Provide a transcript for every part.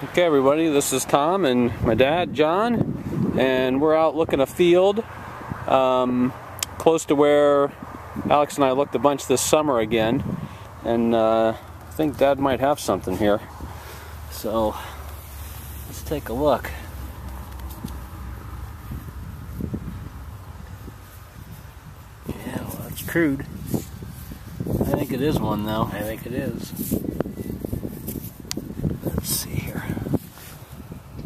Okay everybody, this is Tom and my dad, John, and we're out looking a field close to where Alex and I looked a bunch this summer again, and I think Dad might have something here. So let's take a look. Yeah, well, that's crude. I think it is one though. I think it is. Let's see here.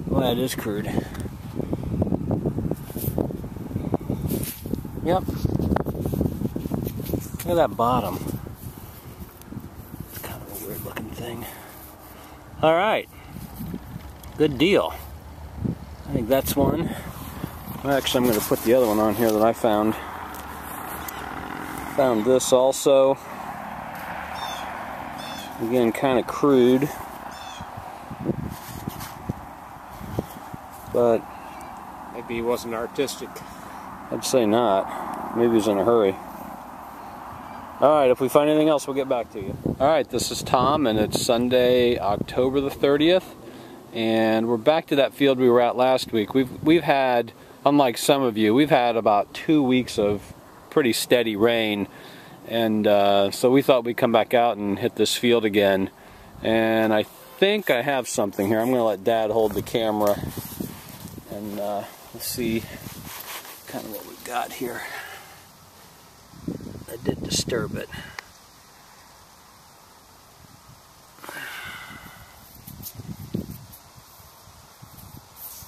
Well, that is crude. Yep. Look at that bottom. It's kind of a weird looking thing. Alright. Good deal. I think that's one. Well, actually, I'm going to put the other one on here that I found. Found this also. Again, kind of crude. But maybe he wasn't artistic. I'd say not. Maybe he's in a hurry. Alright, if we find anything else, we'll get back to you. Alright, this is Tom, and it's Sunday, October the 30th. And we're back to that field we were at last week. We've had, unlike some of you, we've had about 2 weeks of pretty steady rain. And so we thought we'd come back out and hit this field again. And I think I have something here. I'm going to let Dad hold the camera. And let's see kind of what we got here. I did disturb it.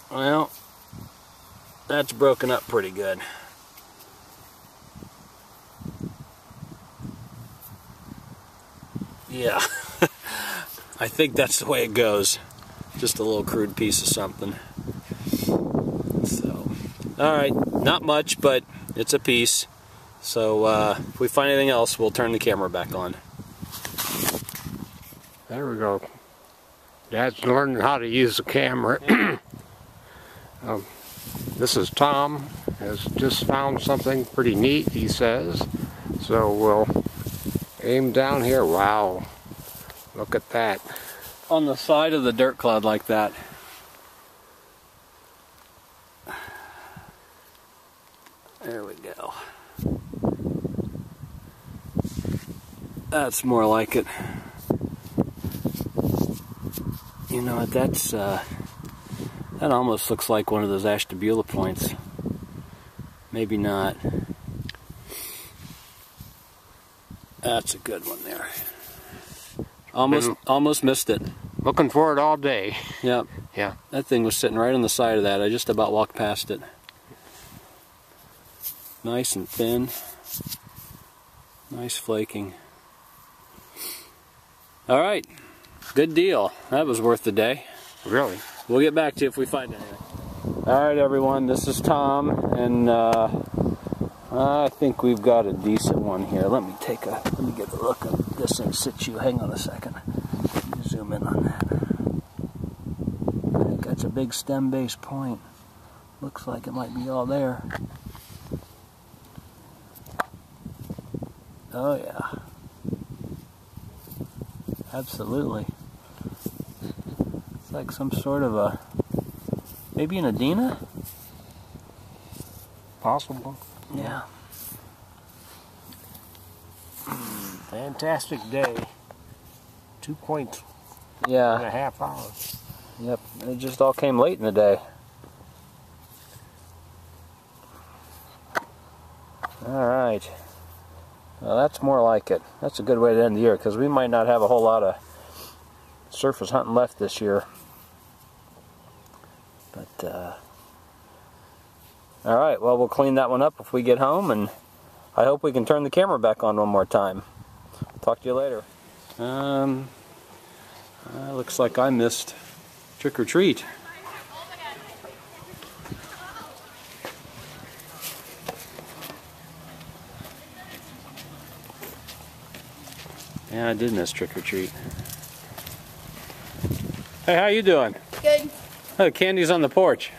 Well, that's broken up pretty good. Yeah, I think that's the way it goes. Just a little crude piece of something. So, alright, not much, but it's a piece. So, if we find anything else, we'll turn the camera back on. There we go. Dad's learning how to use the camera. This is Tom. Has just found something pretty neat, he says. So we'll aim down here. Wow. Look at that. On the side of the dirt cloud like that. There we go. That's more like it. You know, that's that almost looks like one of those Ashtabula points. Maybe not. That's a good one there. Almost missed it. Looking for it all day. Yep. Yeah. That thing was sitting right on the side of that. I just about walked past it. Nice and thin. Nice flaking. Alright. Good deal. That was worth the day. Really? We'll get back to you if we find anything. Alright everyone, this is Tom, and I think we've got a decent one here. Let me get a look at this in situ. Hang on a second. Zoom in on that. I think that's a big stem-based point. Looks like it might be all there. Oh yeah. Absolutely. It's like some sort of a, maybe an Adena? Possible. Yeah. Fantastic day. 2.5 hours. Yep. It just all came late in the day. Alright. Well, that's more like it. That's a good way to end the year, because we might not have a whole lot of surface hunting left this year. But, alright, well, we'll clean that one up if we get home, and I hope we can turn the camera back on one more time. Talk to you later. Looks like I missed trick or treat. Yeah, I did miss trick or treat. Hey, how you doing? Good. Oh, candy's on the porch.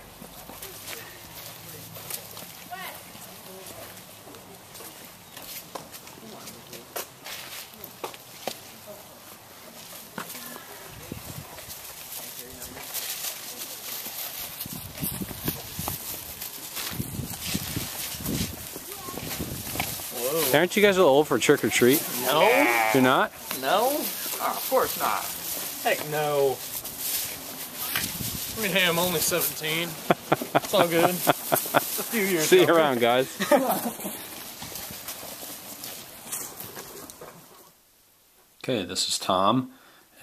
Whoa. Aren't you guys a little old for trick or treat? No. You're not? No? Oh, of course not. Heck no. I mean, hey, I'm only 17. It's all good. It's a few years. See you around, guys. Okay, this is Tom,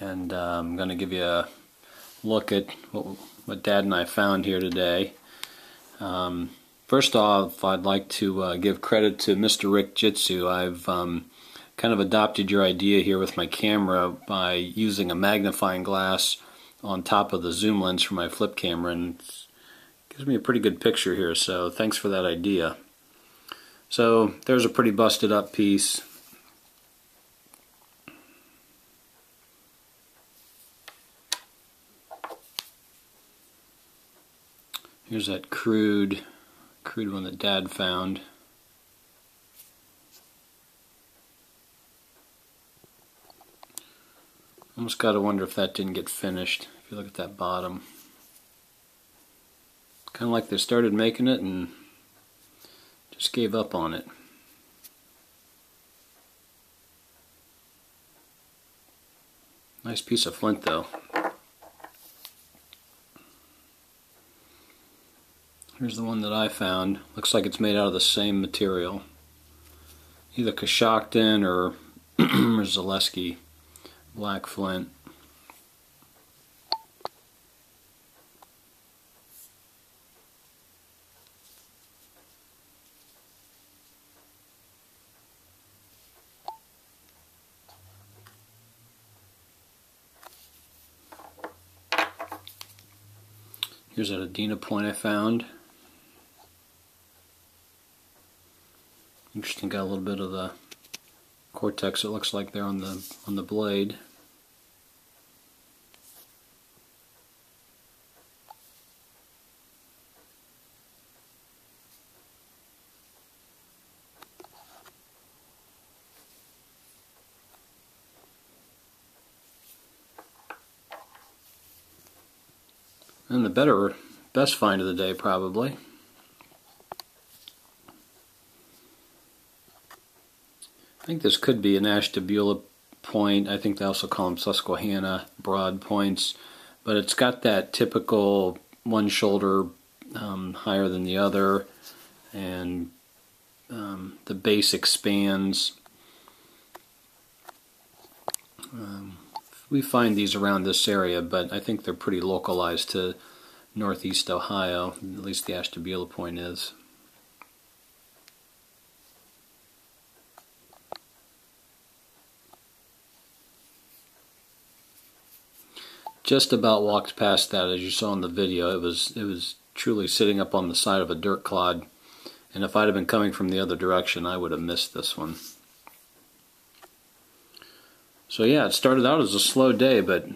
and I'm going to give you a look at what Dad and I found here today. First off, I'd like to give credit to Mr. Rick Jitsu. I've kind of adopted your idea here with my camera by using a magnifying glass on top of the zoom lens for my flip camera, and it gives me a pretty good picture here, so thanks for that idea. So there's a pretty busted up piece. Here's that crude one that Dad found. Almost got to wonder if that didn't get finished. If you look at that bottom, kind of like they started making it and just gave up on it. Nice piece of flint though. Here's the one that I found. Looks like it's made out of the same material. Either Coshocton or Zaleski black flint. Here's that Adena point I found. Interesting, got a little bit of the cortex, it looks like there on the blade. And the best find of the day, probably. I think this could be an Ashtabula point. I think they also call them Susquehanna broad points, but it's got that typical one shoulder higher than the other, and the base expands. We find these around this area, but I think they're pretty localized to northeast Ohio, at least the Ashtabula point is. Just about walked past that, as you saw in the video. It was truly sitting up on the side of a dirt clod, and if I'd have been coming from the other direction, I would have missed this one. So yeah, it started out as a slow day, but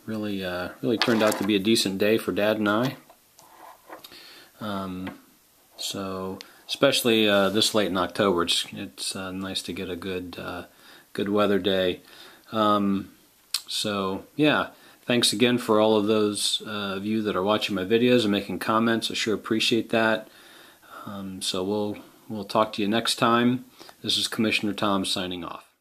really turned out to be a decent day for Dad and I. So especially this late in October, it's nice to get a good weather day. So yeah, thanks again for all of those of you that are watching my videos and making comments. I sure appreciate that. So we'll talk to you next time. This is Commissioner Tom signing off.